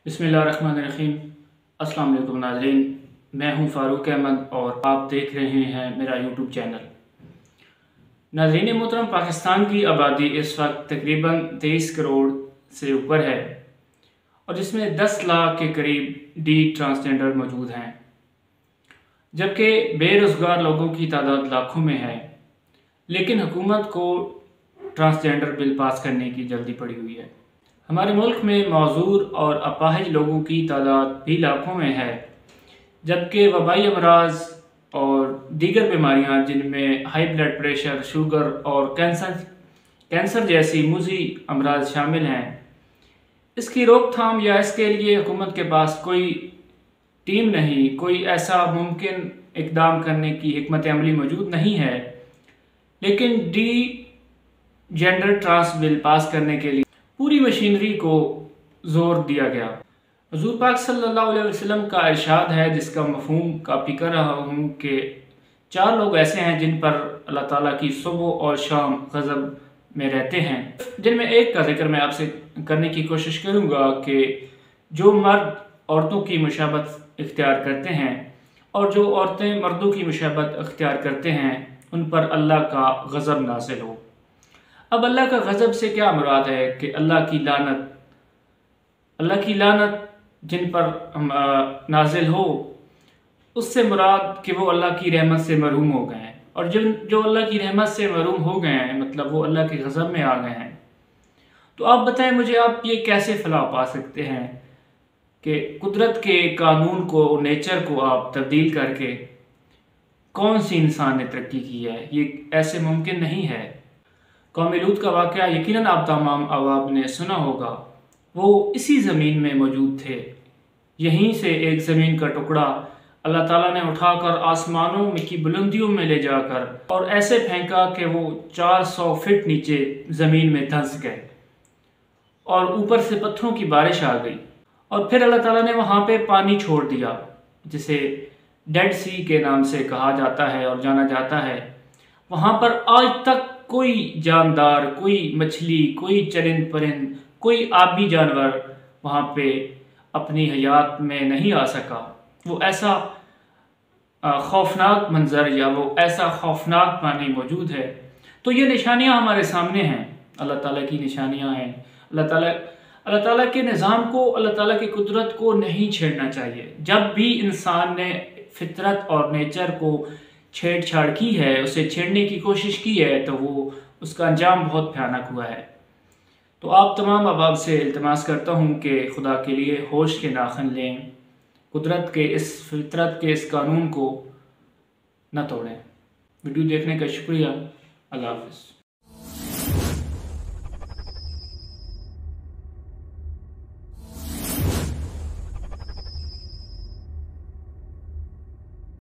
बिस्मिल्लाहिर्रहमानिर्रहीम। अस्सलाम वालेकुम नाज़रीन, मैं हूं फ़ारूक अहमद और आप देख रहे हैं मेरा यूट्यूब चैनल। नाज़रीन मोहतरम, पाकिस्तान की आबादी इस वक्त तकरीबन 23 करोड़ से ऊपर है और जिसमें 10 लाख के करीब डी ट्रांसजेंडर मौजूद हैं, जबकि बेरोज़गार लोगों की तादाद लाखों में है। लेकिन हुकूमत को ट्रांसजेंडर बिल पास करने की जल्दी पड़ी हुई है। हमारे मुल्क में मौजूर और अपाहिज लोगों की तादाद भी लाखों में है, जबकि वबाई अमराज और दीगर बीमारियां जिनमें हाई ब्लड प्रेशर, शुगर और कैंसर जैसी मुज़ी अमराज शामिल हैं, इसकी रोकथाम या इसके लिए हुकूमत के पास कोई टीम नहीं, कोई ऐसा मुमकिन इकदाम करने की हिकमत अमली मौजूद नहीं है। लेकिन डी जेंडर ट्रांस बिल पास करने के लिए पूरी मशीनरी को जोर दिया गया। हुज़ूर पाक सल्लल्लाहु अलैहि वसल्लम का इरशाद है, जिसका मफ़हूम काफ़ी कर रहा हूँ, कि 4 लोग ऐसे हैं जिन पर अल्लाह ताला की सुबह और शाम गज़ब में रहते हैं, जिनमें एक का जिक्र मैं आपसे करने की कोशिश करूँगा कि जो मर्द औरतों की मुशाबत इख्तियार करते हैं और जो औरतें मर्दों की मुशाबत इख्तियार करते हैं, उन पर अल्लाह का गज़ब नाज़िल हो। अब अल्लाह का गज़ब से क्या मुराद है कि अल्लाह की लानत जिन पर नाजिल हो, उससे मुराद कि वो अल्लाह की रहमत से महरूम हो गए हैं। और जो अल्लाह की रहमत से महरूम हो गए हैं, मतलब वो अल्लाह के गज़ब में आ गए हैं। तो आप बताएं मुझे, आप ये कैसे फलाह पा सकते हैं कि कुदरत के कानून को, नेचर को आप तब्दील करके कौन सी इंसान ने तरक्की की है? ये ऐसे मुमकिन नहीं है। कौम लूत का वाक़या यकीनन आप तमाम अवाब ने सुना होगा। वो इसी ज़मीन में मौजूद थे। यहीं से एक ज़मीन का टुकड़ा अल्लाह ताला ने उठाकर आसमानों में की बुलंदियों में ले जाकर और ऐसे फेंका कि वो 400 फीट नीचे ज़मीन में धंस गए और ऊपर से पत्थरों की बारिश आ गई। और फिर अल्लाह ताला ने वहाँ पे पानी छोड़ दिया, जिसे डेड सी के नाम से कहा जाता है और जाना जाता है। वहाँ पर आज तक कोई जानदार, कोई मछली, कोई चरिंद परिंद, कोई आबी जानवर वहाँ पे अपनी हयात में नहीं आ सका। वो ऐसा खौफनाक मंजर या वो ऐसा खौफनाक पानी मौजूद है। तो ये निशानियाँ हमारे सामने हैं, अल्लाह ताला की निशानियाँ हैं। अल्लाह ताला के निज़ाम को, अल्लाह ताला की कुदरत को नहीं छेड़ना चाहिए। जब भी इंसान ने फितरत और नेचर को छेड़छाड़ की है, उसे छेड़ने की कोशिश की है, तो वो उसका अंजाम बहुत भयानक हुआ है। तो आप तमाम अहबाब से इल्तिमास करता हूँ कि खुदा के लिए होश के नाखन लें, कुदरत के इस फितरत के इस कानून को न तोड़ें। वीडियो देखने का शुक्रिया। अल्लाह हाफ़िज़।